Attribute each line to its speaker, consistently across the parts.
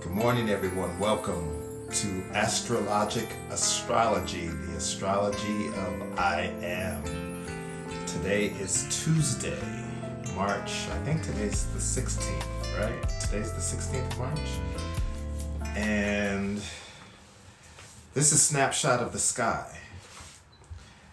Speaker 1: Good morning, everyone. Welcome to Astrology, the astrology of I am. Today is Tuesday, March. I think today's the 16th, right? Today's the 16th of March. And this is Snapshot of the Sky.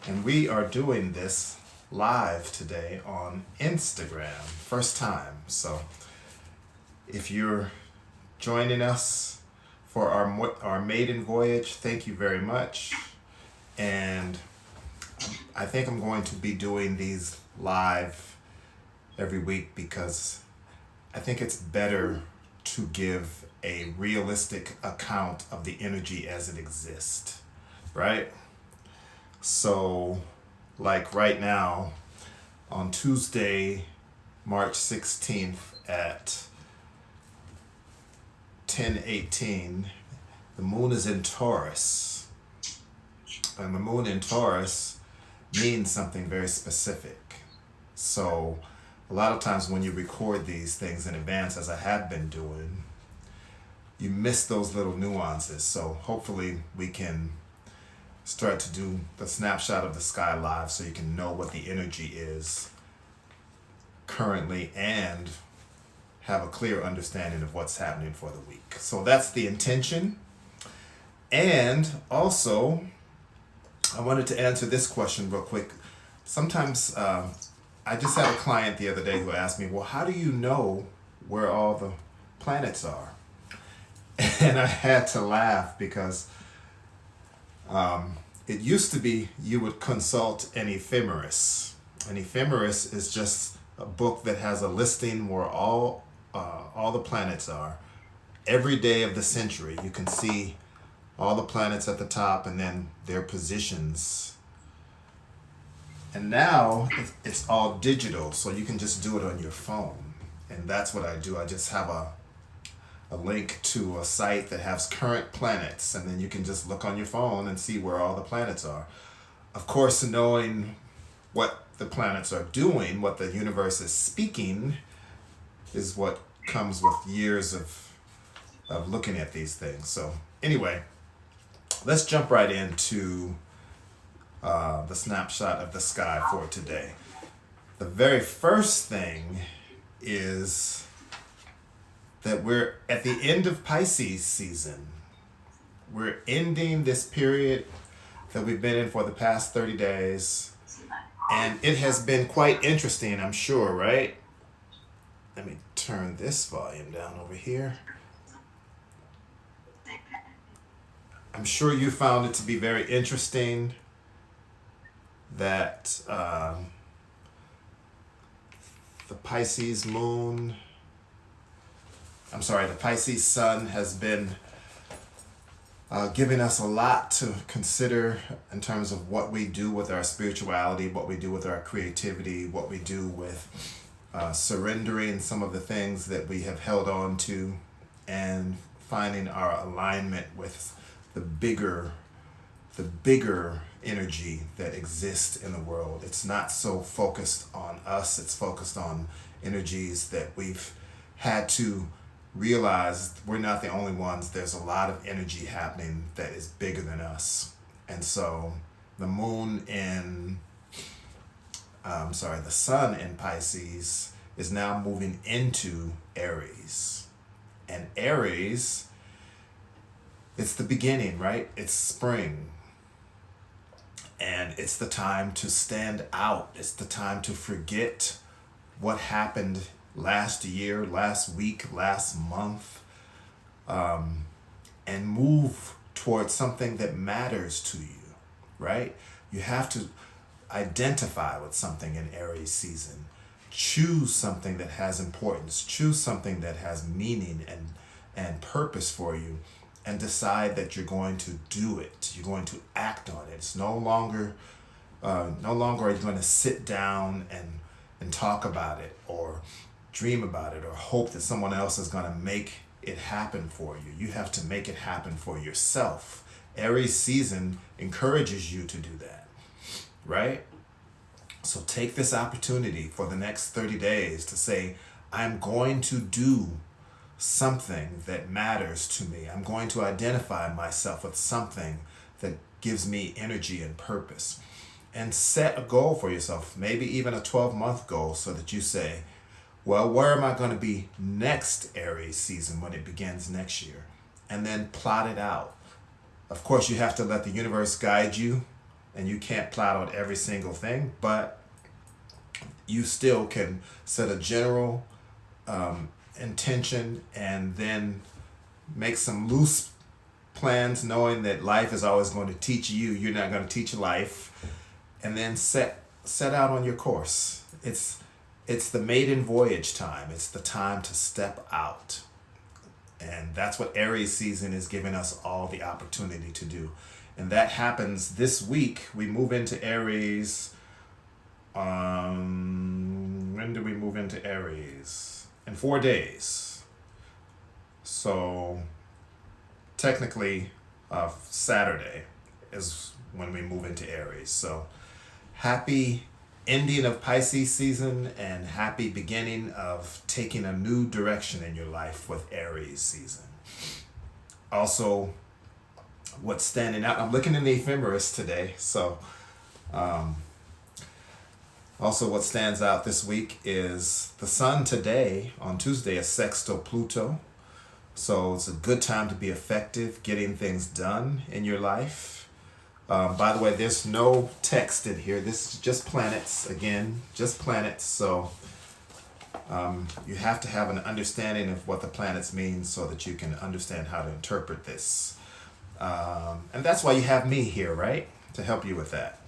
Speaker 1: And we are doing this live today on Instagram. First time. So if you're joining us for our maiden voyage, thank you very much. And I think I'm going to be doing these live every week because I think it's better to give a realistic account of the energy as it exists, right? So, like right now, on Tuesday, March 16th at 10:18, the moon is in Taurus. And the moon in Taurus means something very specific. So a lot of times when you record these things in advance, as I have been doing, you miss those little nuances. So hopefully we can start to do the Snapshot of the Sky live so you can know what the energy is currently and have a clear understanding of what's happening for the week. So that's the intention. And also, I wanted to answer this question real quick. Sometimes I just had a client the other day who asked me, well, how do you know where all the planets are? And I had to laugh because it used to be you would consult an ephemeris. An ephemeris is just a book that has a listing where all the planets are. Every day of the century, you can see all the planets at the top and then their positions. And now it's all digital, so you can just do it on your phone. And that's what I do. I just have a link to a site that has current planets, and then you can just look on your phone and see where all the planets are. Of course, knowing what the planets are doing, what the universe is speaking, is what comes with years of looking at these things. So anyway, let's jump right into the Snapshot of the Sky for today. The very first thing is that we're at the end of Pisces season. We're ending this period that we've been in for the past 30 days. And it has been quite interesting, I'm sure, right? Let me turn this volume down over here. I'm sure you found it to be very interesting that the Pisces sun has been giving us a lot to consider in terms of what we do with our spirituality, what we do with our creativity, what we do with surrendering some of the things that we have held on to and finding our alignment with the bigger energy that exists in the world. It's not so focused on us, it's focused on energies that we've had to realize we're not the only ones. There's a lot of energy happening that is bigger than us. And so the sun in Pisces is now moving into Aries. And Aries, it's the beginning, right? It's spring. And it's the time to stand out. It's the time to forget what happened last year, last week, last month, and move towards something that matters to you, right? You have to identify with something in Aries season. Choose something that has importance. Choose something that has meaning and purpose for you, and decide that you're going to do it. You're going to act on it. It's no longer are you going to sit down and talk about it or dream about it or hope that someone else is going to make it happen for you. You have to make it happen for yourself. Aries season encourages you to do that, right? So take this opportunity for the next 30 days to say, I'm going to do something that matters to me. I'm going to identify myself with something that gives me energy and purpose. And set a goal for yourself, maybe even a 12-month goal, so that you say, well, where am I going to be next Aries season when it begins next year? And then plot it out. Of course, you have to let the universe guide you, and you can't plot out every single thing, but you still can set a general intention and then make some loose plans, knowing that life is always going to teach you. You're not going to teach life. And then set out on your course. It's the maiden voyage time. It's the time to step out. And that's what Aries season is giving us all the opportunity to do. And that happens this week. We move into Aries. When do we move into Aries? In 4 days. So technically, Saturday is when we move into Aries. So happy ending of Pisces season and happy beginning of taking a new direction in your life with Aries season. Also, what's standing out, I'm looking in the ephemeris today, so also what stands out this week is the sun today, on Tuesday, is sextile Pluto. So it's a good time to be effective, getting things done in your life. By the way, there's no text in here. This is just planets, again, just planets. So you have to have an understanding of what the planets mean so that you can understand how to interpret this. And that's why you have me here, right? To help you with that.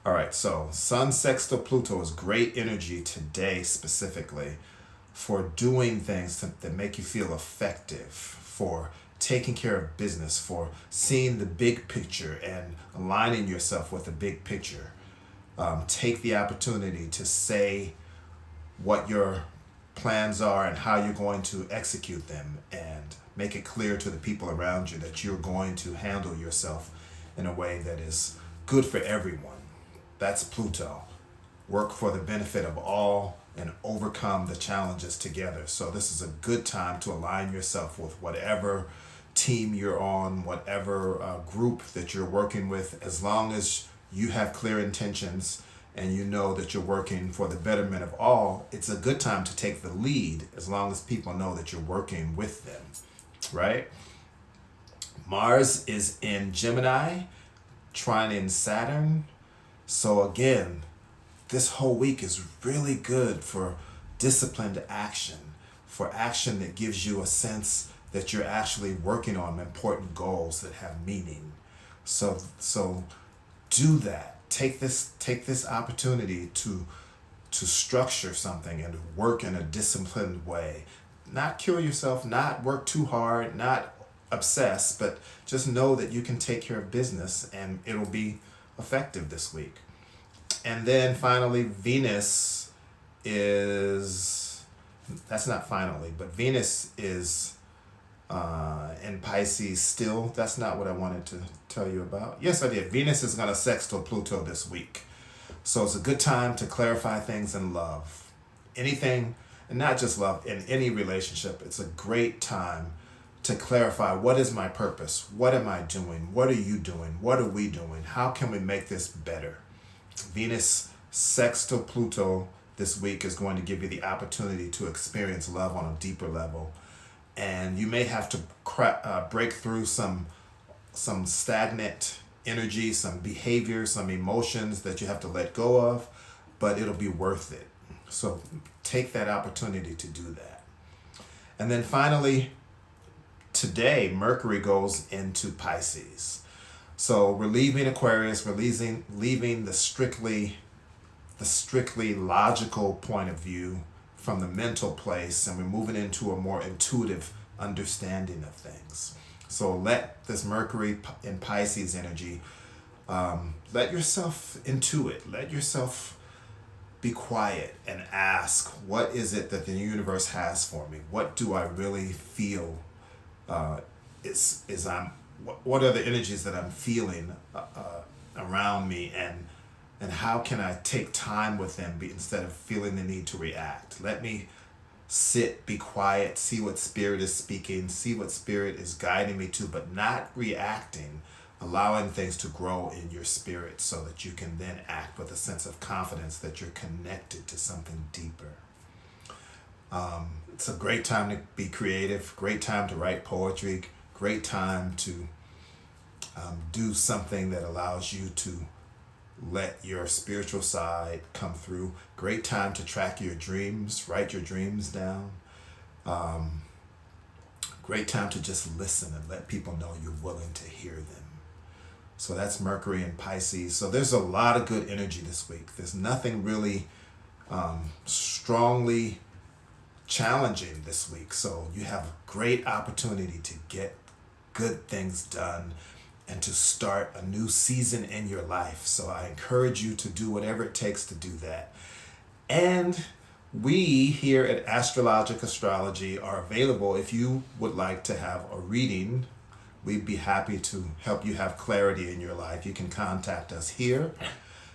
Speaker 1: All right, so Sun sextile Pluto is great energy today specifically for doing things that make you feel effective, for taking care of business, for seeing the big picture and aligning yourself with the big picture. Take the opportunity to say what your plans are and how you're going to execute them, and make it clear to the people around you that you're going to handle yourself in a way that is good for everyone. That's Pluto. Work for the benefit of all and overcome the challenges together. So this is a good time to align yourself with whatever team you're on, whatever group that you're working with, as long as you have clear intentions and you know that you're working for the betterment of all. It's a good time to take the lead, as long as people know that you're working with them, right? Mars is in Gemini, trining Saturn. So again, this whole week is really good for disciplined action, for action that gives you a sense that you're actually working on important goals that have meaning. So do that. Take this opportunity to structure something and work in a disciplined way. Not kill yourself, not work too hard, not obsess, but just know that you can take care of business and it'll be effective this week. And then finally, Venus is, that's not finally, but Venus is in Pisces still. That's not what I wanted to tell you about. Yes, I did. Venus is going to sextile Pluto this week. So it's a good time to clarify things in love. Anything, and not just love, in any relationship, it's a great time to clarify, what is my purpose? What am I doing? What are you doing? What are we doing? How can we make this better? Venus sextile Pluto this week is going to give you the opportunity to experience love on a deeper level. And you may have to break through some stagnant energy, some behavior, some emotions that you have to let go of, but it'll be worth it. So take that opportunity to do that. And then finally, today, Mercury goes into Pisces. So we're leaving Aquarius, we're leaving the strictly logical point of view from the mental place, and we're moving into a more intuitive understanding of things. So let this Mercury in Pisces energy, let yourself intuit, let yourself be quiet and ask, what is it that the universe has for me? What do I really feel what are the energies that I'm feeling around me, and how can I take time with them instead of feeling the need to react? Let me sit, be quiet, see what Spirit is speaking, see what Spirit is guiding me to, but not reacting, allowing things to grow in your spirit so that you can then act with a sense of confidence that you're connected to something deeper. It's a great time to be creative, great time to write poetry, great time to do something that allows you to let your spiritual side come through. Great time to track your dreams, write your dreams down. Great time to just listen and let people know you're willing to hear them. So that's Mercury and Pisces. So there's a lot of good energy this week. There's nothing really strongly challenging this week. So you have a great opportunity to get good things done and to start a new season in your life. So I encourage you to do whatever it takes to do that. And we here at Astrologic Astrology are available if you would like to have a reading. We'd be happy to help you have clarity in your life. You can contact us here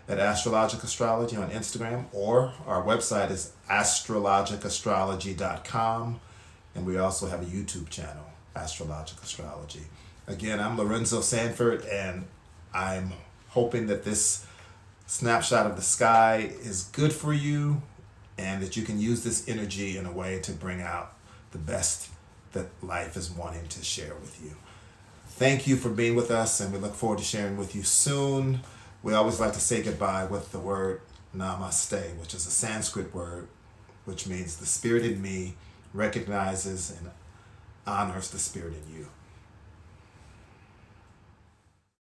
Speaker 1: at Astrologic Astrology on Instagram, or our website is astrologicastrology.com. And we also have a YouTube channel, Astrologic Astrology. Again, I'm Lorenzo Sanford, and I'm hoping that this snapshot of the sky is good for you and that you can use this energy in a way to bring out the best that life is wanting to share with you. Thank you for being with us, and we look forward to sharing with you soon. We always like to say goodbye with the word namaste, which is a Sanskrit word, which means the spirit in me recognizes and honors the spirit in you.